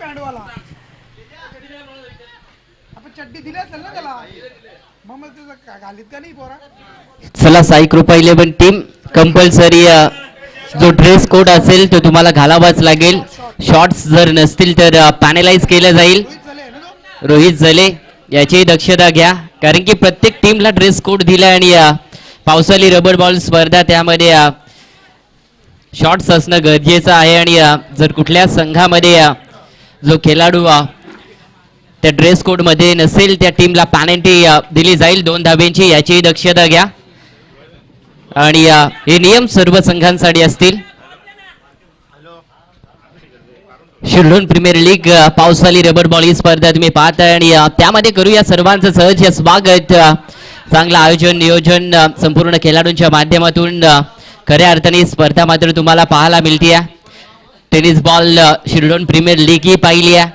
पॅन्टवाला आपण चड्डी दिली असेल ना त्याला मग त्याचं घालीत का नाही पोरा. चला साई कृपा 11 टीम कंपल्सरी जो ड्रेस कोड असेल तो तुम्हाला घालावाच लागेल. शॉर्ट्स जर नसतील तर पॅनलाइज केलं जाईल. रोहित जले याची दक्षता घ्या कारण की प्रत्येक टीमला ड्रेस कोड दिलाय आणि पावसाळी रबर बॉल स्पर्धा त्यामध्ये शॉर्ट्स असणं गरजेचं आहे. आणि जर कुठल्या संघामध्ये जो खेळाडू त्या ड्रेस कोड मध्ये नसेल त्या टीमला पॅनल्टी दिली जाईल 2 धाब्यांची. याची दक्षता घ्या आणि हे नियम सर्व संघांसाठी असतील. शिर्डोन प्रीमियर लीग पावसाळी रबर बॉल ही स्पर्धा तुम्ही पाहताय आणि त्यामध्ये करूया सर्वांचं सहज स्वागत. चांगलं आयोजन नियोजन संपूर्ण खेळाडूंच्या माध्यमातून खऱ्या अर्थाने स्पर्धा मात्र तुम्हाला पाहायला मिळते. टेनिस बॉल शिर्डोन प्रीमियर लीग ही पाहिली आहे.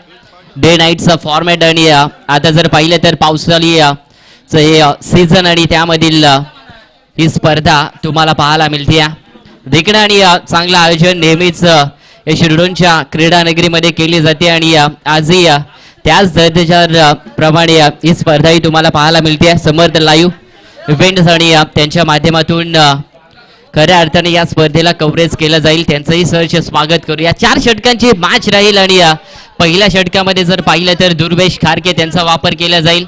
डे नाईटचा फॉर्मॅट आणि आता जर पाहिलं तर पावसाळी हे सीझन आणि त्यामधील ही स्पर्धा तुम्हाला पाहायला मिळते. देखणं आणि चांगलं आयोजन नेहमीच हे शिर्डोनच्या क्रीडा नगरीमध्ये केली जाते आणि आजही त्याच दर्जाच्या प्रमाणे ही स्पर्धाही तुम्हाला पाहायला मिळते. समर्थ लाईव्ह इव्हेंट्स आणि त्यांच्या माध्यमातून खऱ्या अर्थाने या स्पर्धेला कव्हरेज केलं जाईल. त्यांचंही सहर्ष स्वागत करूया. 4 षटकांची मॅच राहील आणि पहिल्या षटकामध्ये जर पाहिलं तर दुर्वेश खारके त्यांचा वापर केला जाईल.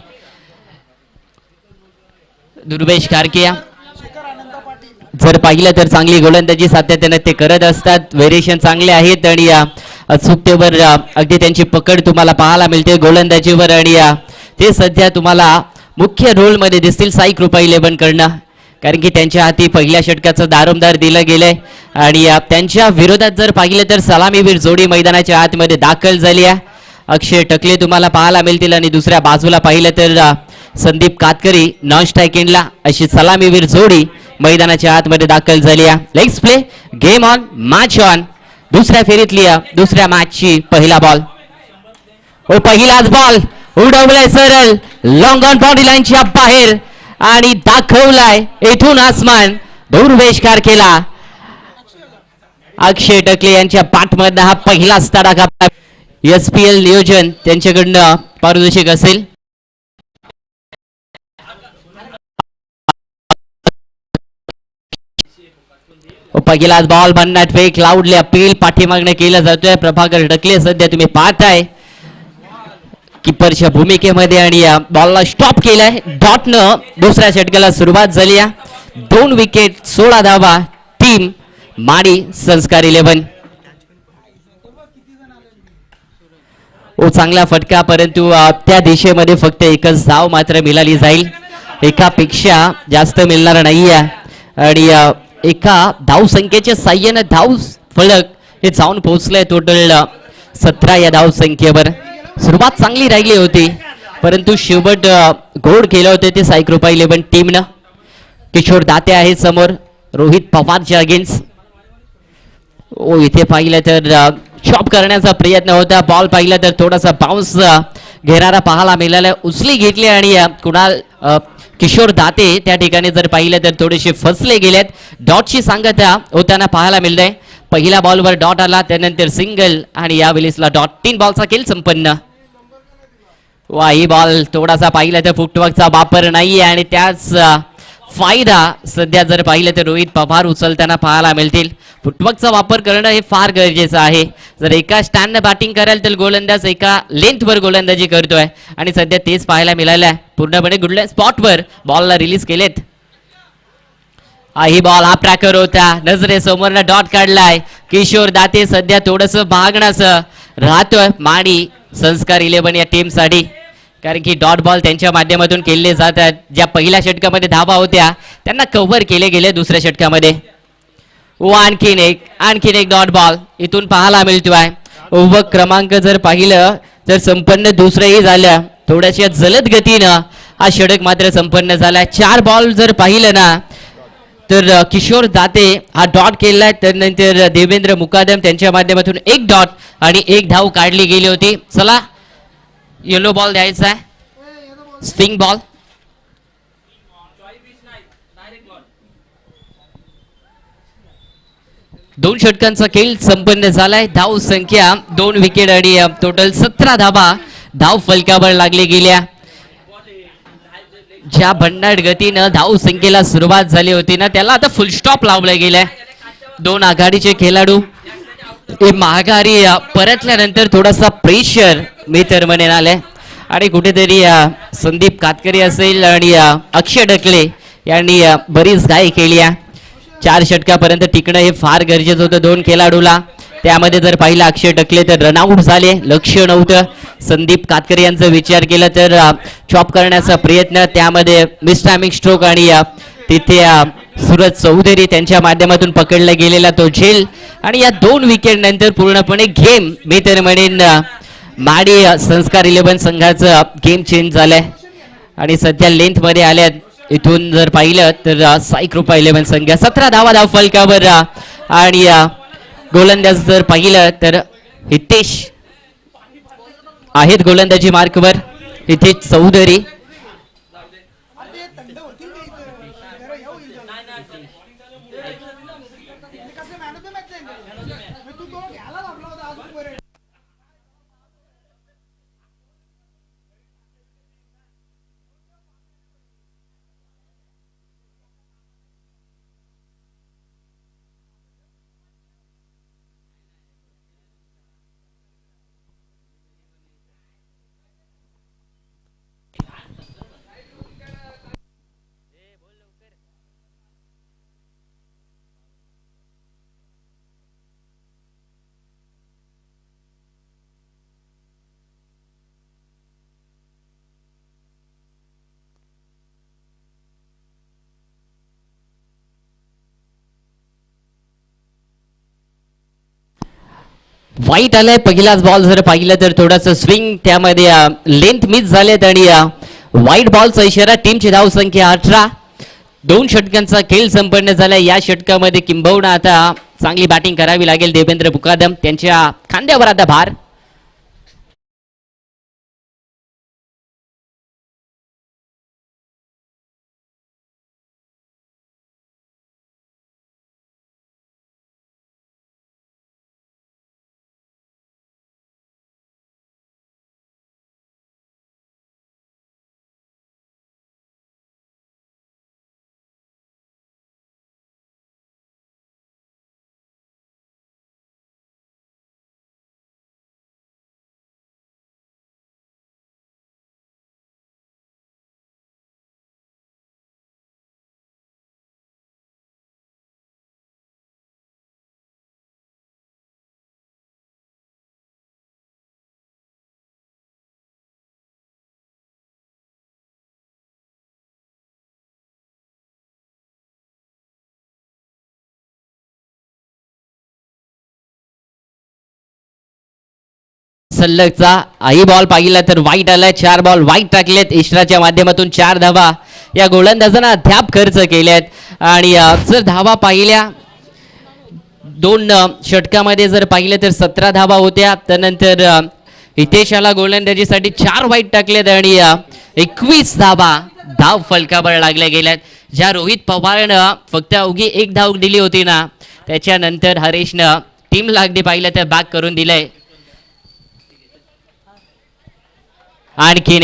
दुर्वेश खारके जर पाहिलं तर चांगली गोलंदाजी सातत्याने ते करत असतात. व्हेरिएशन चांगले आहेत आणि अचूकतेवर अगदी त्यांची पकड तुम्हाला पाहायला मिळते गोलंदाजीवर आणि ते सध्या तुम्हाला मुख्य रोल मध्ये दिसतील साई कृपा 11 कडनं कारण की त्यांच्या हाती पहिल्या षटकाचं दारोमदार दिलं गेलंय. आणि त्यांच्या विरोधात जर पाहिलं तर सलामीवीर जोडी मैदानाच्या आतमध्ये दाखल झाली आहे. अक्षय टकले तुम्हाला पाहायला मिळतील आणि दुसऱ्या बाजूला पाहिलं तर संदीप कातकरी नॉन स्ट्रायकिंगला अशी सलामीवीर जोडी मैदानाच्या आतमध्ये दाखल झाली आहे. Legs play game on match on. दुसऱ्या फेरीतली दुसऱ्या मॅचची पहिला बॉल हो पहिलाच बॉल उडवलाय सरळ लॉंग ऑन बाउंड्री लाईनच्या बाहेर आणि दाखवलाय इथून आसमान दुर्वेश खारकेला. अक्षय टकले यांच्या पाठमधनं हा पहिलाच तडाखा. SPL नियोजन त्यांच्याकडनं पारदर्शक असेल. पहिलाच बॉल बनणार फेक लाऊडली अपील पाठीमागणे केलं जातोय. प्रभाकर टकले सध्या तुम्ही पाहताय किपरच्या भूमिकेमध्ये आणि बॉलला स्टॉप केलाय. डॉटनं दुसऱ्या षटकाला सुरुवात झाली. 2 विकेट 16 धावा टीम माडी संस्कार 11. चांगला फटका परंतु त्या दिशेमध्ये फक्त एकच धाव मात्र मिळाली जाईल. एकापेक्षा जास्त मिळणार नाहीये आणि एका धाव संख्येच्या साह्याने धाव फलक हे जाऊन पोहोचलंय टोटल 17 या धाव संख्येवर. सुरुवात चांगली राहिली होती परंतु शेवट गोड केलं होते ते साई कृपा 11 टीमनं. किशोर दाते आहेत समोर रोहित पवारच्या अगेन्स्ट. इथे पाहिलं तर चॉप करण्याचा प्रयत्न होता. बॉल पाहिला तर थोडासा बाउन्स घेणारा पाहायला मिळाला. उचली घेतली आणि कुणाल किशोर दाते त्या ठिकाणी जर पाहिलं तर थोडेसे फसले गेलेत. डॉटची सांगता होताना पाहायला मिळतंय. पहिल्या बॉलवर डॉट आला त्यानंतर सिंगल आणि यावेळेसला डॉट 3 बॉलचा खेळ संपन्न. ही बॉल थोडासा पाहिलं तर फुटवर्कचा वापर नाहीये आणि त्याच फायदा सध्या जर पाहिलं तर रोहित पवार उचलताना पाहायला मिळतील. फुटवर्कचा वापर करणं हे फार गरजेचं आहे. जर एका स्टँडनं बॅटिंग कराल तर गोलंदाज एका लेंथवर गोलंदाजी करतोय आणि सध्या तेच पाहायला मिळालंय. पूर्णपणे गुडल्या स्पॉटवर बॉलला रिलीज केलेत. ही बॉल हा ट्रॅकर होता नजरेसमोरनं डॉट काढलाय. किशोर दाते सध्या थोडस भागण्याचं राहतोय माडी संस्कार 11 या टीम साठी कारण की डॉट बॉल त्यांच्या माध्यमातून केले जातात. ज्या पहिल्या षटकामध्ये धावा होत्या त्यांना कव्हर केले गेले दुसऱ्या षटकामध्ये. आणखीन एक डॉट बॉल इथून पाहायला मिळतोय. ओव्हर क्रमांक जर पाहिलं तर संपन्न दुसरंही झालं. थोड्याशा जलद गतीनं हा षटक मात्र संपन्न झालाय. 4 बॉल जर पाहिलं ना तर किशोर दाते हा डॉट केलाय. त्यानंतर देवेंद्र मुकादम त्यांच्या माध्यमातून 1 डॉट आणि 1 धाव काढली गेली होती. चला येलो बॉल द्यायचा आहे. स्विंग बॉल 2 षटकांचा खेळ संपन्न झालाय. धाव संख्या 2 विकेट आणि टोटल 17 धावा धाव फलकावर लागले गेल्या. ज्या भन्नाट गतीनं धाव संख्येला सुरुवात झाली होती ना त्याला आता फुल स्टॉप लावला गेलाय. 2 आघाडीचे खेळाडू हे माघारी परतल्यानंतर थोडासा प्रेशर मी तर म्हणेन आलाय आणि कुठेतरी संदीप कातकरी असेल आणि अक्षय ढकले यांनी बरीच घाई केली आहे. 4 षटकापर्यंत टिकणं हे फार गरजेचं होतं 2 खेळाडूला. त्यामध्ये जर पाहिलं अक्षय ढकले तर रनआउट झाले, लक्ष नव्हतं. संदीप कातकरी यांचा विचार केला तर चॉप करण्याचा प्रयत्न, त्यामध्ये मिसटायमिंग स्ट्रोक आणि तिथे सूरज चौधरी त्यांच्या माध्यमातून पकडला गेलेला तो झेल आणि या 2 विकेट नंतर पूर्णपणे गेम मी तर म्हणेन माडी संस्कार 11 संघाचं गेम चेंज झालंय आणि सध्या लेंथ मध्ये आल्यात. इथून जर पाहिलं तर साई कृपा 11 संघ 17 धावा धाव फलकावर आणि गोलंदाज जर पाहिलं तर हितेश आहेत गोलंदाजी मार्कवर. हितेश चौधरी वाईट आलाय. पहिलाच बॉल जर पाहिलं तर थोडंसं स्विंग, त्यामध्ये लेंथ मिस झालेत आणि वाईट बॉलचा इशारा. टीमची धाव संख्या 18. 2 षटकांचा खेळ संपन्न झाला. या षटकामध्ये किंबहुना आता चांगली बॅटिंग करावी लागेल देवेंद्र मुकादम, त्यांच्या खांद्यावर आता भार. सल्लगचा आई बॉल पाहिला तर वाईट आलाय. 4 बॉल वाईट टाकलेत. इशराच्या माध्यमातून 4 धावा या गोलंदाजांना अद्याप खर्च केल्यात आणि जर धावा पाहिल्या 2 षटकामध्ये जर पाहिलं तर 17 धावा होत्या. त्यानंतर हितेशाला गोलंदाजीसाठी 4 वाईट टाकलेत आणि 21 धावा धाव फलकावर लागल्या गेल्यात. ज्या रोहित पवारनं फक्त अवघी 1 धाव दिली होती ना त्याच्यानंतर हरेशनं टीमला अगदी पाहिलं तर बॅक करून दिलंय. आणखीन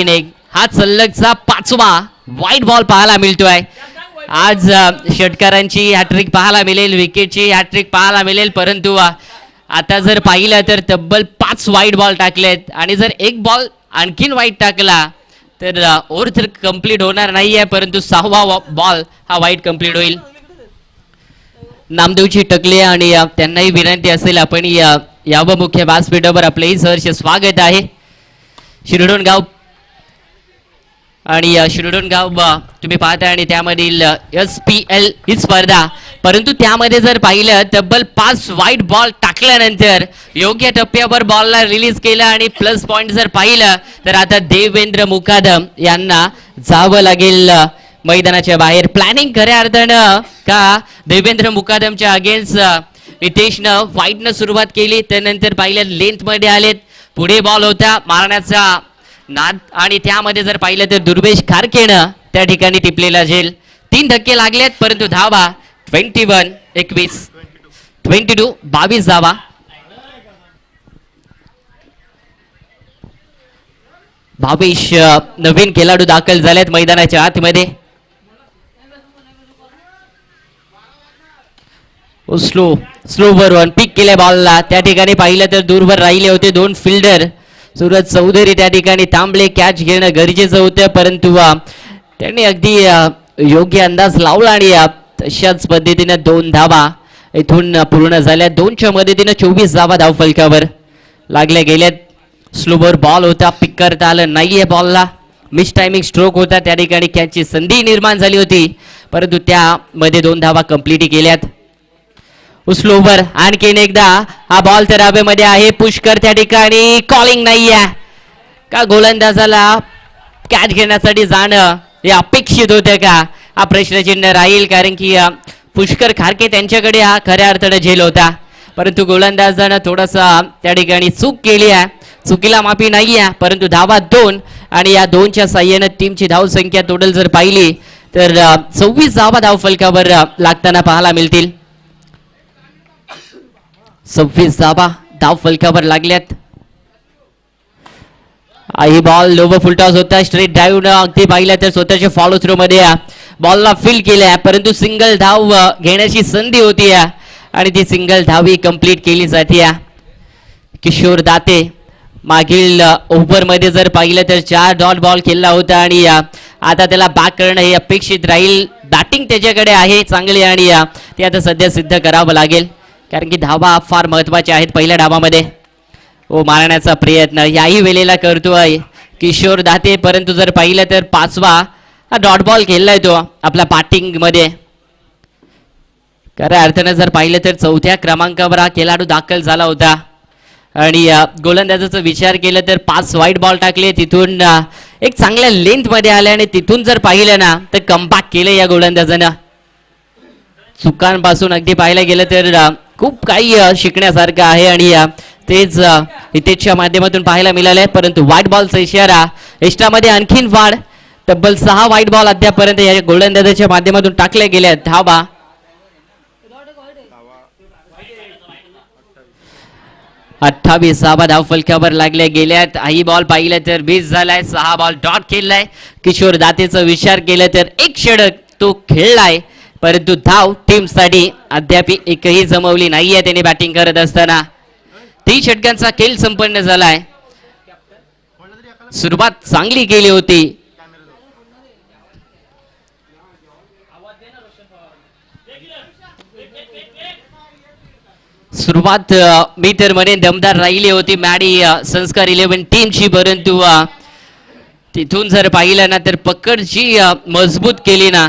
एक हा सलगचा 5वा वाईट बॉल पाहायला मिळतोय. आज षटकारांची हॅट्रिक पाहायला मिळेल, विकेटची हॅट्रिक पाहायला मिळेल, परंतु आता जर पाहिलं तर तब्बल 5 वाईट बॉल टाकलेत आणि जर 1 बॉल आणखीन वाईट टाकला तर ओव्हर तर कंप्लीट होणार नाहीये, परंतु 6वा बॉल हा वाईट कंप्लीट होईल. नामदेवची टकले आणि त्यांनाही विनंती असेल आपण यावं मुख्य व्यासपीठावर. आपलेही सहर्ष स्वागत आहे. शिरडोणगाव आणि शिरडोणगाव तुम्ही पाहता आणि त्यामधील SPL ही स्पर्धा, परंतु त्यामध्ये जर पाहिलं तब्बल 5 वाईट बॉल टाकल्यानंतर योग्य टप्प्यावर बॉलला रिलीज केलं आणि प्लस पॉइंट जर पाहिलं तर आता देवेंद्र मुकादम यांना जावं लागेल मैदानाच्या बाहेर. प्लॅनिंग खऱ्या अर्थानं का देवेंद्र मुकादमच्या अगेन्स्ट नितेशनं वाईटनं सुरुवात केली, त्यानंतर पाहिलं लेंथ मध्ये आलेत, पुढे बॉल होता मारण्याचा नाद आणि त्यामध्ये जर पाहिलं तर दुर्वेश खारकेनं त्या ठिकाणी टिपलेला झेल. 3 धक्के लागलेत परंतु धावा 21. 22 धावा. भावेश नवीन खेळाडू दाखल झालेत मैदानाच्या आतमध्ये. स्लो वन पिक केल्या बॉलला. त्या ठिकाणी पाहिलं तर दूरवर राहिले होते दोन फिल्डर. सूरज चौधरी त्या ठिकाणी थांबले. कॅच घेणं गरजेचं होतं परंतु त्यांनी अगदी योग्य अंदाज लावला आणि तशाच पद्धतीने 2 धावा इथून पूर्ण झाल्या. 2च्या मदतीने 24 धावा धावफलकावर लागल्या गेल्यात. स्लोवर बॉल होता, पिक करता आलं नाहीये बॉलला. मिस टायमिंग स्ट्रोक होता. त्या ठिकाणी कॅचची संधी निर्माण झाली होती परंतु त्यामध्ये 2 धावा कंप्लीट केल्यात. स्लोवर आणखीन एकदा हा बॉल तर हवेमध्ये आहे. पुष्कर त्या ठिकाणी कॉलिंग नाहीये का? गोलंदाजाला कॅच घेण्यासाठी जाणं हे अपेक्षित होतं का? हा प्रश्नचिन्ह राहील कारण की पुष्कर खारके त्यांच्याकडे हा खऱ्या अर्थाने झेल होता परंतु गोलंदाजानं थोडासा त्या ठिकाणी चूक केली आहे. चुकीला माफी नाही आहे परंतु धावा 2 आणि या 2च्या साह्याने टीमची धावसंख्या टोटल जर पाहिली तर 26 धावा धावफलकावर लागताना पाहायला मिळतील. 26 धावा धावफलकावर लागल्यात. ही बॉल लोवर फुलटॉस होता. स्ट्रेट ड्राईव्ह अगदी पाहिलं तर स्वतःच्या फॉलो थ्रो मध्ये बॉलला फील केल्या परंतु सिंगल धाव घेण्याची संधी होती आणि ती सिंगल धाव ही कंप्लीट केली जाते. किशोर दाते मागील ओव्हरमध्ये जर पाहिलं तर 4 डॉट बॉल खेळला होता आणि आता त्याला बॅक करणं हे अपेक्षित राहील. बॅटिंग त्याच्याकडे आहे चांगली आणि ते आता सध्या सिद्ध करावं लागेल कारण की धावा फार महत्वाच्या आहेत पहिल्या डावामध्ये. मारण्याचा प्रयत्न याही वेळेला करतोय किशोर दाते परंतु जर पाहिलं तर 5वा डॉट बॉल खेळलाय तो आपल्या बॅटिंग मध्ये. खऱ्या अर्थानं जर पाहिलं तर 4थ्या क्रमांकावर हा खेळाडू दाखल झाला होता आणि गोलंदाजाचा विचार केला तर 5 वाईट बॉल टाकले. तिथून एक चांगल्या लेंथ मध्ये आले आणि तिथून जर पाहिलं ना तर कमबॅक केलं या गोलंदाजानं. चुकांपासून अगदी पाहायला गेलं तर खूप काही शिकण्यासारखं आहे आणि तेच हितेशच्या माध्यमातून पाहायला मिळालंय परंतु व्हाईट बॉलचा इशारा. एस्ट्रामध्ये आणखीन वाढ. तब्बल 6 व्हाईट बॉल अद्यापर्यंत या गोलंदाजाच्या माध्यमातून टाकल्या गेल्या. धावा 28 धावा धावफलकावर लागल्या गेल्यात. ही बॉल पाहिलं तर 20 झालाय. 6 बॉल डॉट खेळलाय. किशोर दातेचा विचार केला तर 1 षटक तो खेळलाय परंतु धाव टीम साठी अद्याप एकही जमवली नाहीये त्याने बॅटिंग करत असताना. 3 षटकांचा खेळ संपन्न झालाय. सुरुवात चांगली केली होती. सुरुवात मी तर म्हणे दमदार राहिली होती मॅडी संस्कार 11 टीमची परंतु तिथून जर पाहिलं ना तर पकडची मजबूत केली ना.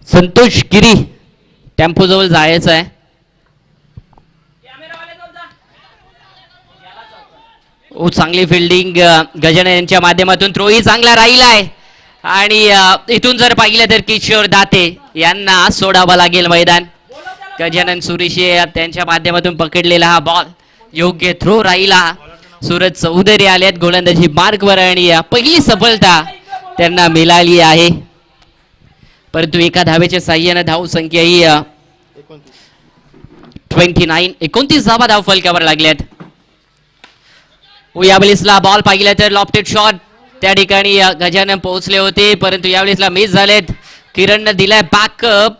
संतोष गिरी टेम्पो जवळ जायचं आहे. चांगली फिल्डिंग गजानन यांच्या माध्यमातून. थ्रोही चांगला राहिलाय आणि इथून जर पाहिलं तर किशोर दाते यांना सोडावं लागेल मैदान. गजानन सुरेशे त्यांच्या माध्यमातून पकडलेला हा बॉल योग्य थ्रो राहिला. सूरज चौधरी आलेत गोलंदाजी मार्गवर आणि पहिली सफलता त्यांना मिळाली आहे परंतु एका धावेच्या साह्याने धाव संख्या ही 29 धावा धाव फलकावर लागल्यात. यावेळेसला बॉल पाहिला तर लॉफ्टेड शॉट त्या ठिकाणी गजानन पोहोचले होते परंतु यावेळेसला मिस झालेत. किरणनं दिलाय बॅकअप.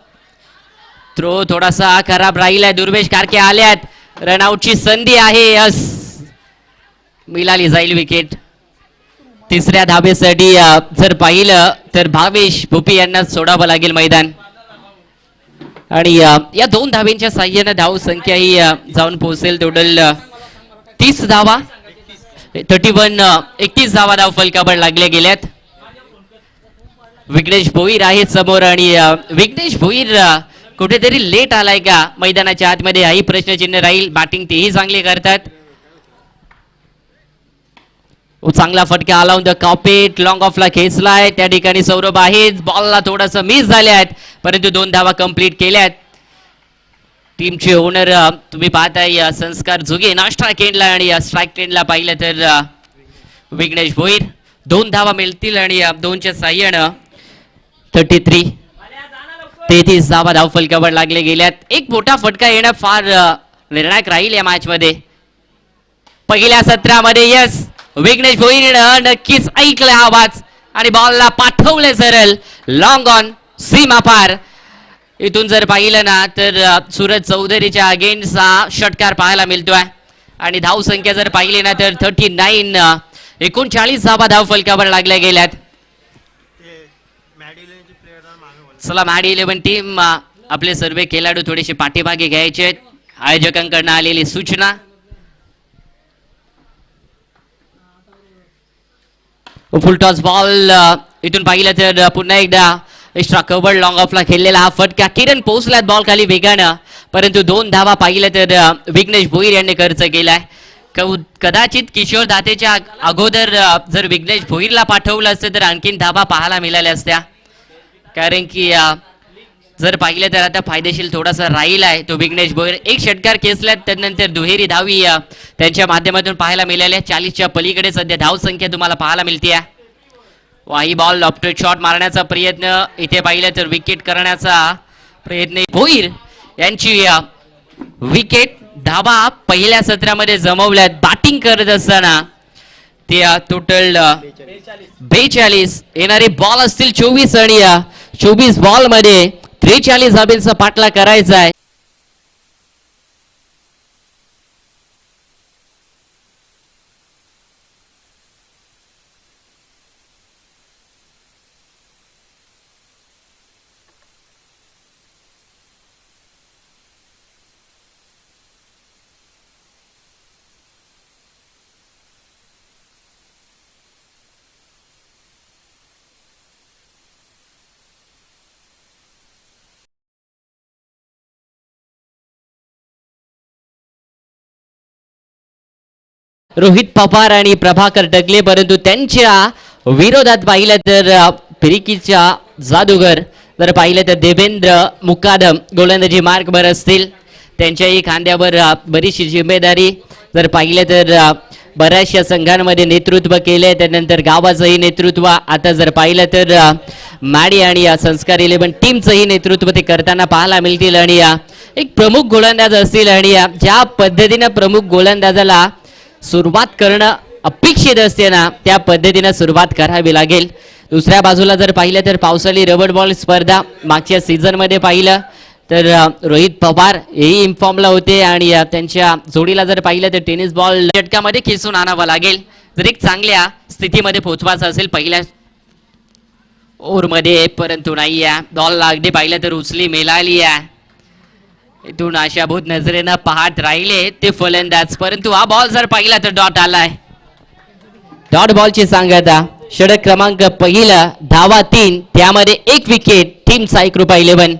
थ्रो थोडासा खराब राहिलाय. दुर्वेश कारके आल्यात. रनआउटची संधी आहे. यस मिळाली जाईल विकेट. 3ऱ्या धावेसाठी जर पाहिलं तर भावेश भोपी यांना सोडावं लागेल मैदान आणि या 2 धावेंच्या साह्याने धाव संख्या ही जाऊन पोहोचेल टोटल 30 धावा. 31 धावा धाव फलकावर लागल्या गेल्यात. विघ्नेश भोईर आहेत समोर आणि विघ्नेश भोईर कुठेतरी लेट आलाय का मैदानाच्या आतमध्ये हाही प्रश्नचिन्ह राहील. बॅटिंग तेही चांगली करतात. चांगला फटका आला द कॉपेट लॉंग ऑफला खेचलाय. त्या ठिकाणी सौरभ आहेत. बॉलला थोडासा मिस झाल्यात परंतु 2 धावा कंप्लीट केल्यात. टीमचे ओनर तुम्ही पाहताय संस्कार जुगे नाश्ता केला आणि स्ट्राईक ट्रेनला पाहिलं तर विघ्नेश भोईर. 2 धावा मिळतील आणि 2च्या साह्यानं 33 धावा धावफलकावर लागले गेल्यात. एक मोठा फटका येणं फार निर्णायक राहील या मॅच मध्ये. पहिल्या सत्रामध्ये यस विघ्नेश भोईरनं नक्कीच ऐकला आवाज आणि बॉलला पाठवले सरळ लॉंग ऑन सीमा पार. इथून जर पाहिलं ना तर सूरज चौधरीच्या अगेन्स्ट षटकार पाहायला मिळतोय आणि धाव संख्या जर पाहिली ना तर 39 39 धावा धावफलकावर लागल्या गेल्यात. चला मॅड 11 टीम आपले सर्व खेळाडू थोडेसे पाठीमागे घ्यायचे. आयोजकांकडून आलेली सूचना. फुल टॉस बॉल इथून पाहिलं तर पुन्हा एकदा एक्स्ट्रा कव्हर लॉंग ऑफला खेळलेला हा फटका. किरण पोहोचलात बॉल खाली वेगानं परंतु 2 धावा पाहिलं तर विघ्नेश भोईर यांनी खर्च केलाय. कदाचित किशोर दातेच्या अगोदर जर विघ्नेश भोईरला पाठवलं असतं तर आणखीन धावा पाहायला मिळाल्या असत्या. कारण की जर पाहिलं तर आता फायदेशीर थोडासा राहील आहे तो विघ्नेश भोईर. एक षटकार खेचल्यात त्यानंतर दुहेरी धावी त्यांच्या माध्यमातून पाहायला मिळाल्या. 40च्या पलीकडे सध्या धाव संख्या तुम्हाला पाहायला मिळते. वाही बॉल लॉफ्ट शॉट मारण्याचा प्रयत्न इथे पाहिलं तर विकेट करण्याचा प्रयत्न. भोईर यांची विकेट. धावा पहिल्या सत्रामध्ये जमवल्यात बॅटिंग करत असताना. ते टोटल 42 येणारे बॉल असतील 24 आणि 24 बॉल मध्ये 43 धाब्यांचा पाठला करायचा आहे. रोहित पवार आणि प्रभाकर डगले परंतु त्यांच्या विरोधात पाहिलं तर फिरकीच्या जादूगर जर पाहिलं तर देवेंद्र मुकादम गोलंदाजी मार्कवर असतील. त्यांच्याही खांद्यावर बरीचशी जिम्मेदारी. जर पाहिलं तर बऱ्याचशा संघांमध्ये नेतृत्व केले त्यानंतर गावाचंही नेतृत्व. आता जर पाहिलं तर माडी आणि संस्कार 11 टीमचंही नेतृत्व ते करताना पाहायला मिळतील आणि एक प्रमुख गोलंदाज असतील आणि ज्या पद्धतीनं प्रमुख गोलंदाजाला सुरुवात करणं अपेक्षित असते ना त्या पद्धतीने सुरुवात करावी लागेल. दुसऱ्या बाजूला जर पाहिलं तर पावसाळी रबर बॉल स्पर्धा मागच्या सीझन मध्ये पाहिलं तर रोहित पवार हेही इन्फॉर्मला होते आणि त्यांच्या जोडीला जर पाहिलं तर टेनिस बॉल षटकामध्ये खेचून आणावा लागेल जर एक चांगल्या स्थितीमध्ये पोहोचवायचं असेल पहिल्या ओव्हरमध्ये. परंतु नाही बॉलला अगदी पाहिलं तर उचली मिळाली आहे. इथून आशाभूत नजरेनं पाहत राहिले ते फलंदाज. परंतु हा बॉल जर पाहिला तर डॉट आलाय. डॉट बॉलची सांगता. षटक क्रमांक पहिला धावा 3 त्यामध्ये 1 विकेट. टीमचा 1 रुपया 11.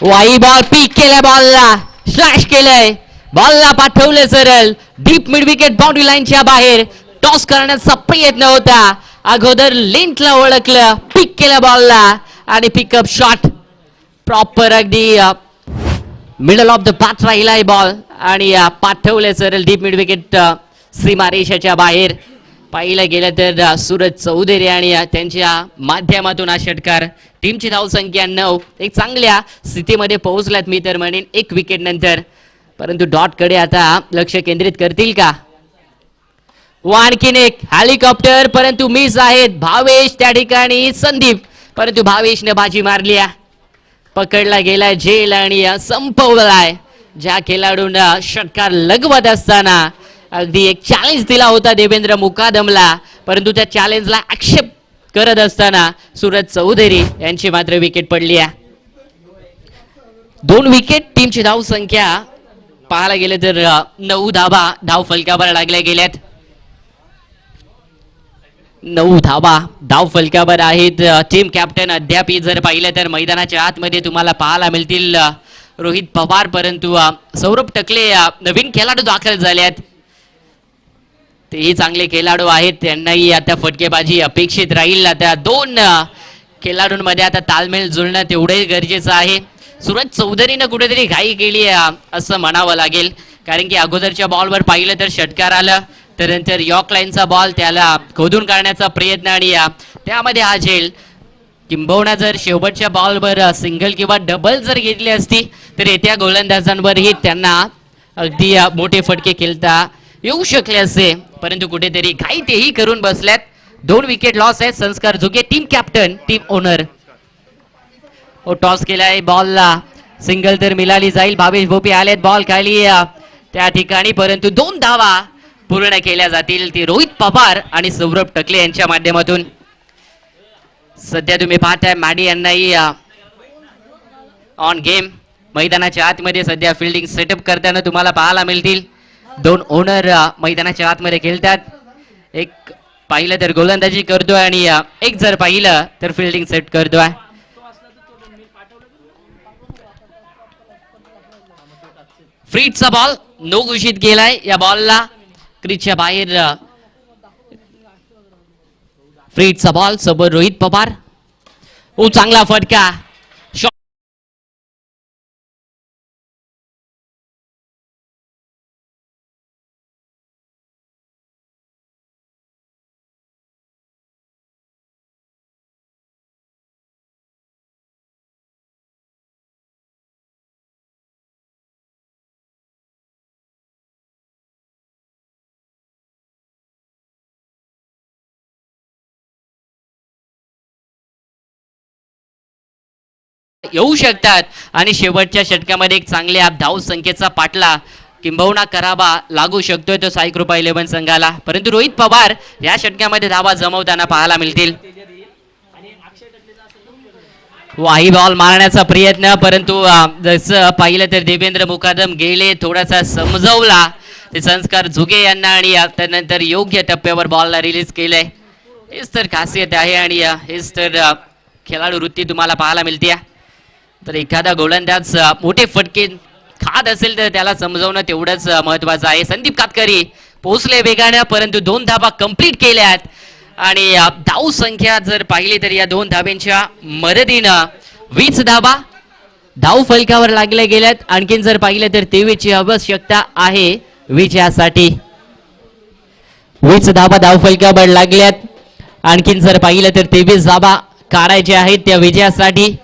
वाई बॉल पीक केल्या बॉलला स्लॅश केलंय. बॉलला पाठवले सरळ डीप मिड विकेट बाउंड्री लाईनच्या बाहेर. टॉस करण्याचा प्रयत्न होता. अगोदर लेंथला ओळखलं पिक केल्या बॉलला आणि पिकअप शॉट प्रॉपर अगदी मिडल ऑफ द पाथ राहिलाय बॉल आणि पाठवले सरळ डीप मिड विकेट सीमारेषेच्या बाहेर. पाहिलं गेलं तर सूरज चौधरी आणि त्यांच्या माध्यमातून हा षटकार. टीमची धावसंख्या 9. एक चांगल्या स्थितीमध्ये पोहोचल्यात मी तर म्हणेन 1 विकेट नंतर. परंतु डॉट कडे आता लक्ष केंद्रित करतील का. आणखीन एक हेलिकॉप्टर परंतु मिस आहेत. भावेश त्या ठिकाणी संदीप परंतु भावेशने बाजी मारली. पकडला गेलाय जेल आणि संपवलाय. ज्या खेळाडूंना षटकार लगवत असताना अगदी एक चॅलेंज दिला होता देवेंद्र मुकादमला परंतु त्या चॅलेंजला आक्षेप करत असताना सूरज चौधरी यांची मात्र विकेट पडली आहे. 2 विकेट. टीमची धाव संख्या पाहायला गेले तर 9 धावा धाव फलकावर लागल्या गेल्यात. 9 धावा धाव फलकावर आहेत. टीम कॅप्टन अद्याप जर पाहिलं तर मैदानाच्या आतमध्ये तुम्हाला पाहायला मिळतील रोहित पवार परंतु सौरभ टकले नवीन खेळाडू दाखल झाल्यात. तेही चांगले खेळाडू आहेत. त्यांनाही आता फटकेबाजी अपेक्षित राहील. आता 2 खेळाडूंमध्ये आता तालमेल जुळणं तेवढंही गरजेचं आहे. सूरज चौधरीनं कुठेतरी घाई केली असं म्हणावं लागेल कारण की अगोदरच्या बॉलवर पाहिलं तर षटकार आलं त्यानंतर यॉर्क लाईनचा बॉल त्याला खोदून काढण्याचा प्रयत्न आणि त्यामध्ये हा झेल. किंबहुना जर शेवटच्या बॉलवर सिंगल किंवा डबल जर घेतली असती तर येत्या गोलंदाजांवरही त्यांना अगदी मोठे फटके खेळता येऊ शकले असते, परंतु कुठेतरी काही तेही करून बसल्यात. 2 विकेट लॉस आहेत. संस्कार झुके team captain, team owner. Toss केलाय बॉलला, सिंगल तर मिळाली जाईल. भावेश भोपे आलेत, बॉल खाली त्या ठिकाणी, परंतु 2 धावा पूर्ण केल्या जातील. ती रोहित पवार आणि सौरभ टकले यांच्या माध्यमातून. सध्या तुम्ही पाहताय मॅडी यांनाही ऑन गेम मैदानाच्या आतमध्ये सध्या फिल्डिंग सेटअप करताना तुम्हाला पाहायला मिळतील. 2 ओनर मैदानाच्या आतमध्ये खेळतात. एक पाहिलं तर गोलंदाजी करतोय आणि एक जर पाहिलं तर फिल्डिंग सेट करतोय. फ्रीटचा बॉल नो घोषित केलाय. या बॉलला क्रीजच्या बाहेर फ्रीटचा बॉल समोर रोहित पवार. चांगला फटका. येऊ शकतात आणि शेवटच्या षटकामध्ये एक चांगल्या धाव संख्येचा पाटला किंबहुना करावा लागू शकतोय तो साई कृपा 11 संघाला, परंतु रोहित पवार या षटकामध्ये धावा जमवताना पाहायला मिळतील. वाही बॉल मारण्याचा प्रयत्न, परंतु जसं पाहिलं तर देवेंद्र मुकादम गेले, थोडासा समजवला ते संस्कार झुगे यांना आणि त्यानंतर योग्य टप्प्यावर बॉलला रिलीज केलंय. हेच तर खासियत आहे आणि हेच तर खेळाडू वृत्ती तुम्हाला पाहायला मिळते. तर एखादा गोलंदाज मोठे फटके खात असेल तर त्याला समजवणं तेवढंच महत्वाचं आहे. संदीप कातकरी पोहोचले वेगानं, परंतु 2 धाबा कंप्लीट केल्यात आणि धाव संख्या जर पाहिली तर या 2 धाब्यांच्या मदतीनं 20 धाबा धाव फलकावर लागल्या गेल्यात. आणखीन जर पाहिलं तर 23 ची आवश्यकता आहे विजयासाठी. 20 धाबा धाव फलकावर लागल्यात. आणखीन जर पाहिलं तर 23 धाबा काढायचे आहेत त्या विजयासाठी.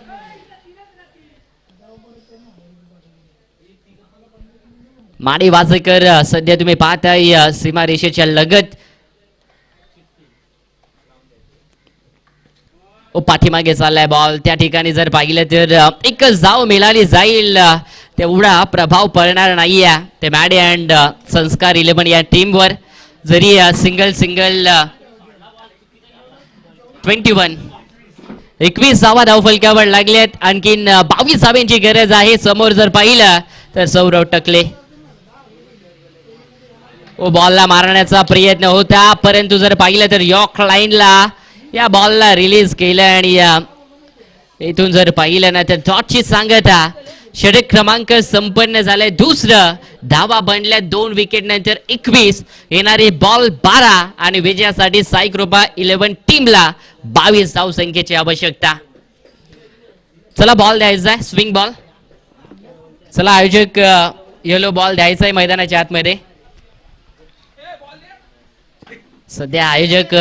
माडी वाजेकर सध्या तुम्ही पाहताय सीमारेषेच्या लगत पाठीमागे चाललाय बॉल. त्या ठिकाणी जर पाहिलं तर एकच धाव मिळाली जाईल, तेवढा प्रभाव पडणार नाहीये ते मॅडी अँड संस्कार 11 या टीमवर. जरी सिंगल 21 धावा धाव फलकावर लागल्यात. आणखीन 22 धाव्यांची गरज आहे. समोर जर पाहिलं तर सौरभ टकले बॉलला मारण्याचा प्रयत्न होता, परंतु जर पाहिलं तर यॉर्क लाईनला या बॉलला रिलीज केलं आणि इथून जर पाहिलं ना तर डॉटची सांगता षटक क्रमांक संपन्न झालाय. दुसरं धावा बनल्या 2 विकेट नंतर 21. येणारे बॉल 12 आणि विजयासाठी साई कृपा 11 टीमला 22 धाव संख्येची आवश्यकता. चला बॉल द्यायचा आहे, स्विंग बॉल. चला आयोजक येलो बॉल द्यायचा आहे मैदानाच्या आतमध्ये. सध्या आयोजक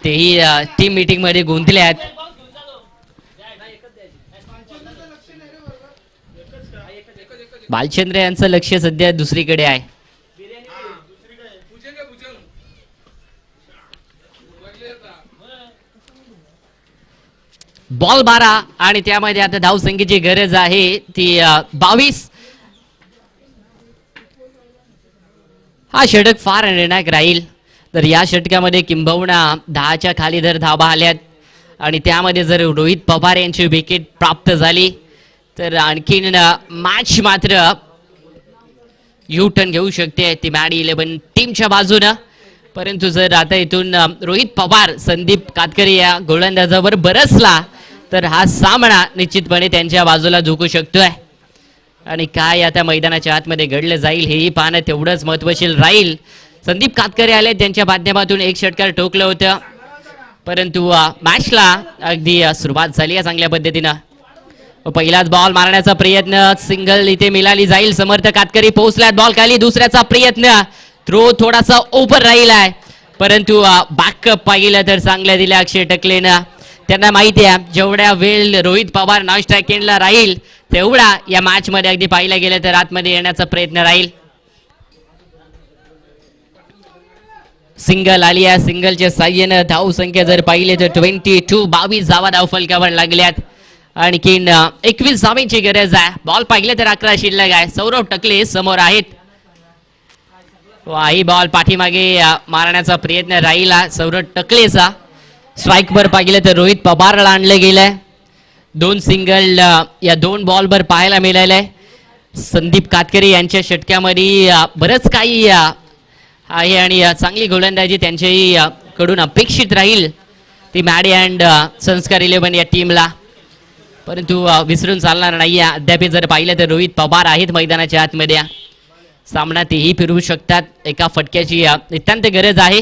तेही टीम मीटिंग मध्ये गुंतले आहेत. बालचंद्र यांचं लक्ष सध्या दुसरीकडे आहे. बॉल 12 आणि त्यामध्ये आता धाव संख्येची गरज आहे ती 22. हा षटक फार निर्णायक राहील. तर या षटकामध्ये किंबहुना 10च्या खाली जर धावा आल्यात आणि त्यामध्ये जर रोहित पवार यांची विकेट प्राप्त झाली तर आणखीन मॅच मात्र यू टर्न घेऊ शकते ती मॅडी 11 टीमच्या बाजूनं. परंतु जर आता इथून रोहित पवार संदीप कातकरी या गोलंदाजावर बरसला तर हा सामना निश्चितपणे त्यांच्या बाजूला झुकू शकतोय. आणि काय आता मैदानाच्या आतमध्ये घडलं जाईल हेही पाहणं तेवढंच महत्त्वशील राहील. संदीप कातकरी आले, त्यांच्या माध्यमातून एक षटकार ठोकलं होतं, परंतु मॅचला अगदी सुरुवात झाली आहे चांगल्या पद्धतीनं. पहिलाच बॉल मारण्याचा प्रयत्न, सिंगल इथे मिळाली जाईल. समर्थ कातकरी पोहोचल्यात, बॉल खाली. दुसऱ्याचा प्रयत्न थ्रो थोडासा ओव्हर राहिलाय, परंतु बॅकअप पाहिलं तर चांगलं दिलं अक्षय टकलेनं. त्यांना माहिती आहे जेवढ्या वेळ रोहित पवार नॉन स्ट्राईक एंडला राहील तेवढा या मॅच मध्ये अगदी पाहिलं गेलं तर आतमध्ये येण्याचा प्रयत्न राहील. सिंगल आली आहे, सिंगलच्या साह्यानं धाव संख्या जर पाहिले तर 22 धावा धाव फलकावर लागल्यात. आणखीन 21 धावांची गरज आहे. बॉल पाहिलं तर 11 शिल्लक आहे. सौरभ टकले समोर आहेत. ही बॉल पाठीमागे मारण्याचा प्रयत्न राहिला सौरभ टकलेचा. स्ट्राईक वर पाहिलं तर रोहित पवारला आणलं गेलंय. 2 सिंगल या 2 बॉलवर पाहायला मिळालंय. संदीप कातकरी यांच्या षटक्यामध्ये बरंच काही आहे आणि चांगली गोलंदाजी त्यांच्याही कडून अपेक्षित राहील ती मॅडी अँड संस्कार 11 या टीमला, परंतु विसरून चालणार नाही. अद्याप जर पाहिलं तर रोहित पवार आहेत मैदानाच्या आतमध्ये. सामना तेही फिरवू शकतात. एका फटक्याची नितांत गरज आहे.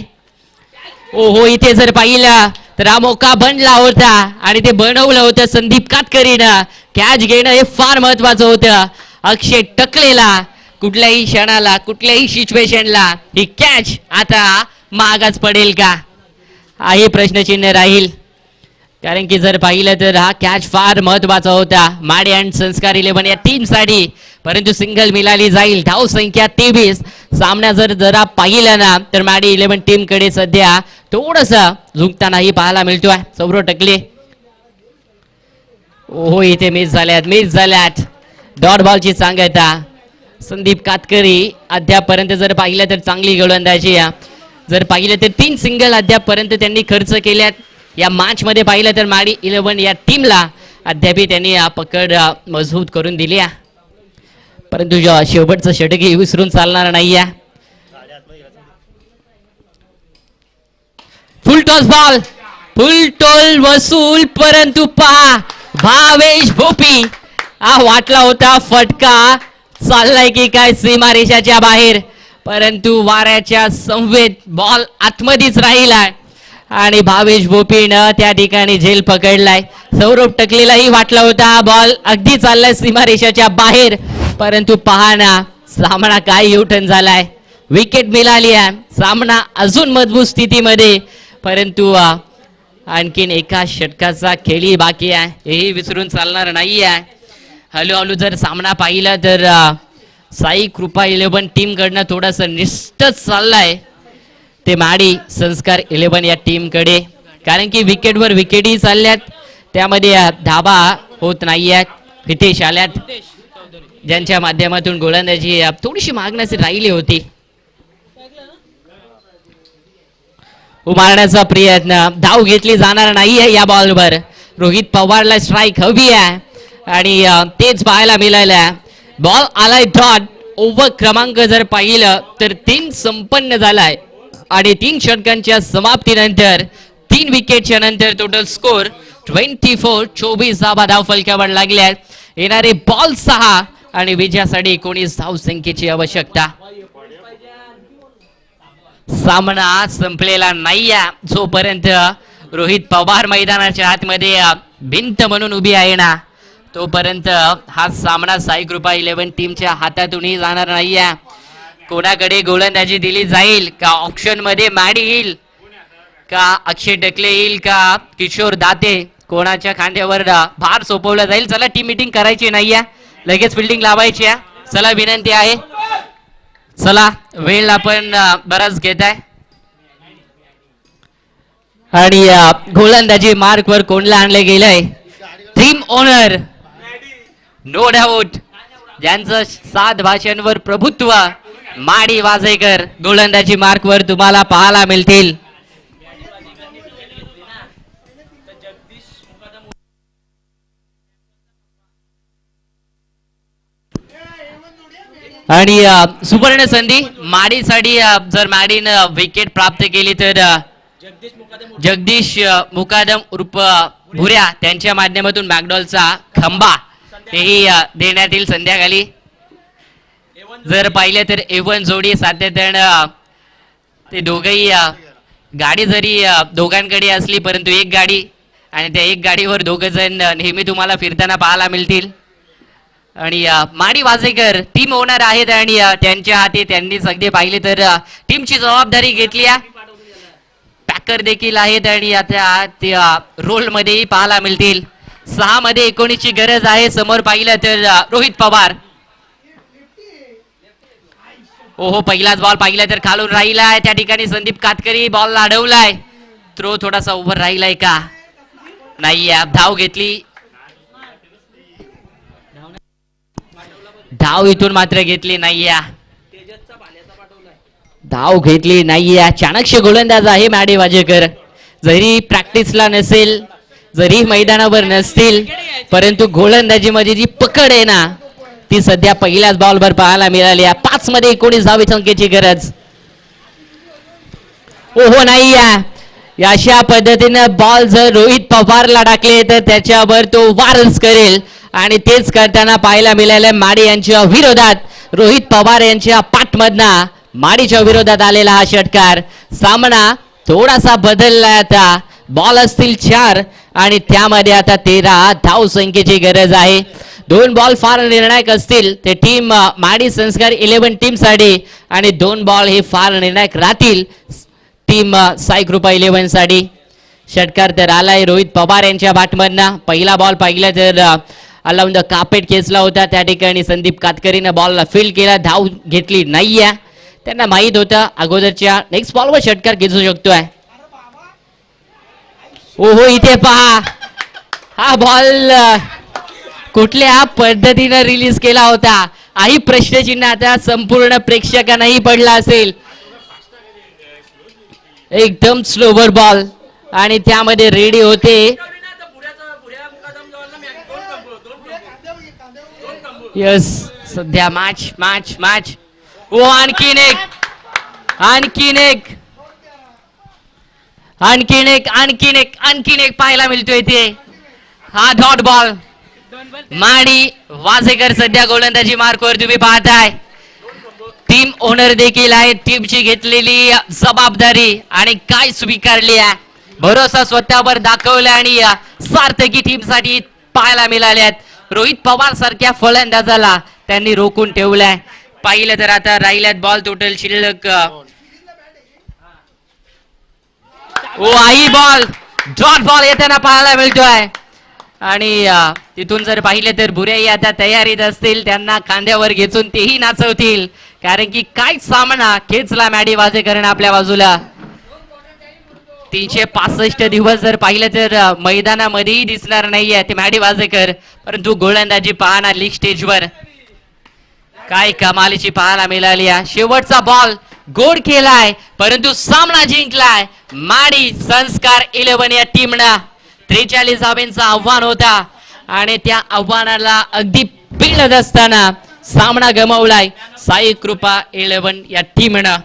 ओहो, इथे जर पाहिलं तर हा मोका बनला होता आणि ते बनवलं होतं संदीप कातकरीनं. कॅच घेणं हे फार महत्वाचं होतं. अक्षय टकलेला कुठल्याही क्षणाला कुठल्याही सिच्युएशनला ही कॅच आता मागाच पडेल का हे प्रश्नचिन्ह राहील. कारण की जर पाहिलं तर हा कॅच फार महत्वाचा होता माडी अँड संस्कार 11 या टीमसाठी, परंतु सिंगल मिळाली जाईल. धाव संख्या 23. सामना जरा पाहिलं ना तर माडी 11 टीम कडे सध्या थोडस झुकतानाही पाहायला मिळतोय. सौरभ टकले ओहो, इथे मिस झाल्यात. डॉट बॉलची सांगता. संदीप कातकरी अद्यापर्यंत जर पाहिलं तर चांगली गोलंदाजी जर पाहिलं तर 3 सिंगल अद्यापर्यंत त्यांनी खर्च केल्यात. या मॅच मध्ये पाहिलं तर माडी 11 या टीमला अद्याप त्यांनी पकड मजबूत करून दिली आहे, परंतु शेवटचं षटकही विसरून चालणार नाहीये. फुल टॉस बॉल, फुल टॉल वसूल, परंतु पहा भावेश भोपी हा वाटला होता फटका चाललाय की काय सीमारेषाच्या बाहेर, परंतु वाऱ्याच्या संवेद बॉल आतमध्येच राहिलाय आणि भावेश भोपीनं त्या ठिकाणी झेल पकडलाय. सौरभ टकलेलाही वाटला होता हा बॉल अगदी चाललाय सीमारेषाच्या बाहेर, परंतु पहा ना सामना काय युटर्न झालाय. विकेट मिळाली आहे. सामना अजून मजबूत स्थितीमध्ये, परंतु आणखीन एका षटकाचा खेळी बाकी आहे, हेही विसरून चालणार नाही आहे. हळूहळू जर सामना पाहिला तर साई कृपा 11 टीम कडनं थोडस निष्ठच चाललाय ते माडी संस्कार 11 या टीम कडे, कारण की विकेटवर विकेटही चालल्यात, त्यामध्ये धाबा होत नाहीयेत. हितेश आल्यात ज्यांच्या माध्यमातून गोलंदाजी थोडीशी मागण्याची राहिली होती. उमारण्याचा प्रयत्न, धाव घेतली जाणार नाहीये या बॉलवर. रोहित पवारला स्ट्राईक हवी आहे आणि तेच पाहायला मिळालं. बॉल आलाय डॉट. ओव्हर क्रमांक जर पाहिलं तर 3 संपन्न झालाय आणि 3 षटकांच्या समाप्तीनंतर 3 विकेटच्या नंतर टोटल स्कोर 24 धावा धाव फलकावर लागल्या. येणारे बॉल 6 आणि विजयासाठी 19 धाव संख्येची आवश्यकता. सामना संपलेला नाहीये जोपर्यंत रोहित पवार मैदानाच्या आतमध्ये भिंत म्हणून उभी आहे ना, तोपर्यंत हा सामना साई कृपा 11 टीमच्या हातातूनही जाणार नाहीये. कोणाकडे गोलंदाजी दिली जाईल, का ऑप्शन मध्ये मॅडी येईल, का अक्षय टकले येईल, का किशोर दाते, कोणाच्या खांद्यावर भार सोपवला जाईल. चला टीम मीटिंग करायची नाहीये, लगेच फिल्डिंग लावायची आहे. चला विनंती आहे, चला वेळ आपण बराच घेत आहे. आणि गोलंदाजी मार्क वर कोणला आणले गेलंय, टीम ओनर नो डाऊट, ज्यांचं 7 भाषांवर प्रभुत्व माडी वाजेकर गोलंदाजी मार्क वर तुम्हाला पाहायला मिळतील. आणि सुवर्ण संधी माडीसाठी, जर माडीनं विकेट प्राप्त केली तर जगदीश मुकादम उर्फ भुऱ्या त्यांच्या माध्यमातून मॅकडॉलचा खंबा हेही देण्यात येईल संध्याकाळी. जर पाहिलं तर A1 जोडी सातत्यानं ते दोघही गाडी जरी दोघांकडे असली, परंतु एक गाडी आणि त्या एक गाडीवर 2 जण नेहमी तुम्हाला फिरताना पाहायला मिळतील. आणि माडी वाजेकर टीम ओनर आहेत आणि त्यांच्या हाती त्यांनीच अगदी पाहिले तर टीमची जबाबदारी घेतली आहे. पॅकर देखील आहेत आणि आता त्या रोल मध्येही पाहायला मिळतील. 6 मध्ये 19 ची गरज आहे. समोर पाहिलं तर रोहित पवार. ओहो पहिलाच बॉल पाहिला तर खालून राहिलाय. त्या ठिकाणी संदीप कातकरी बॉल अडवलाय. थ्रो थोडासा ओव्हर राहिलाय का नाही. धाव घेतली. धाव इथून मात्र घेतली नाही. धाव घेतली नाही. चाणक्य गोलंदाज आहे माडी वाजेकर. जरी प्रॅक्टिसला नसेल, जरी मैदानावर नसतील, परंतु गोलंदाजीमध्ये जी पकड आहे ना ती सध्या पहिल्याच बॉलवर पाहायला मिळाली. 5 मध्ये 19 धावे संख्येची गरज. ओहो नाही. अशा पद्धतीनं बॉल जर रोहित पवारला टाकले तर त्याच्यावर तो वारच करेल आणि तेच करताना पाहायला मिळाले. माडी यांच्या विरोधात रोहित पवार यांच्या पाठमधना माडीच्या विरोधात आलेला हा षटकार. सामना थोडासा बदललाय. आता बॉल असतील 4 आणि त्यामध्ये आता 13 धाव संख्येची गरज आहे. 2 बॉल फार निर्णायक असतील ते टीम माडी संस्कार 11 टीम साठी आणि 2 बॉल हे फार निर्णायक राहतील टीम साई कृपा 11 साठी. षटकार तर आलाय रोहित पवार यांच्या बॅटमधनं. पहिला बॉल पाहिला तर अलाउन द कार्पेट खेचला होता. त्या ठिकाणी संदीप कातकरीनं बॉलला फील्ड केला. धाव घेतली नाहीये. त्यांना माहित होतं अगोदरच्या नेक्स्ट बॉलवर षटकार खेचू शकतोय. ओहो इथे पहा हा बॉल कुठल्या पद्धतीनं रिलीज केला होता. काही प्रश्नचिन्ह आता संपूर्ण प्रेक्षकांनाही पडला असेल. एकदम स्लोवर बॉल आणि त्यामध्ये रेडी होते. यस सध्या मॅच मॅच मॅच. ओ आणखीन एक आणखीन एक आणखीन एक आणखीन एक आणखीन एक पाहायला मिळतोय इथे. हा डॉट बॉल. माडी वाजेकर सध्या गोलंदाजी मार्कवर तुम्ही पाहताय. टीम ओनर देखील आहे. टीमची घेतलेली जबाबदारी आणि काय स्वीकारली आहे. भरोसा स्वतःवर दाखवला आणि सार्थकी टीम साठी पाहायला मिळाल्यात. रोहित पवार सारख्या फलंदाजाला त्यांनी रोखून ठेवलाय. पाहिलं तर आता राहिल्यात बॉल टोटल शिल्लक. ओ आई बॉल डॉट बॉल येताना पाहायला मिळतोय आणि तिथून जर पाहिलं तर भुरेही आता तयारीत असतील. त्यांना खांद्यावर घेऊन तेही नाचवतील कारण की काय सामना खेचला माडी वाजेकरनं आपल्या बाजूला. 365 दिवस जर पाहिलं तर मैदानामध्येही दिसणार नाहीये ते माडी वाजेकर. परंतु गोलंदाजी पाहना लीग स्टेजवर काय कमालीची पाहायला मिळाली. शेवटचा बॉल गोड केलाय परंतु सामना जिंकलाय माडी संस्कार 11 या टीमनं. 43 धावांचं आव्हान होता आणि त्या आव्हानाला अगदी पेलत असताना सामना गमावलाय साई कृपा 11 या टीमनं.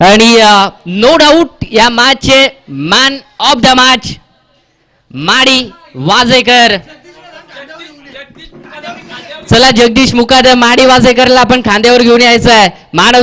आणि नो डाऊट या मॅचचे मॅन ऑफ द मॅच माडी वाजेकर. चला जगदीश मुकादम माडी वाजेकरला आपण खांद्यावर घेऊन यायचं आहे. Man of the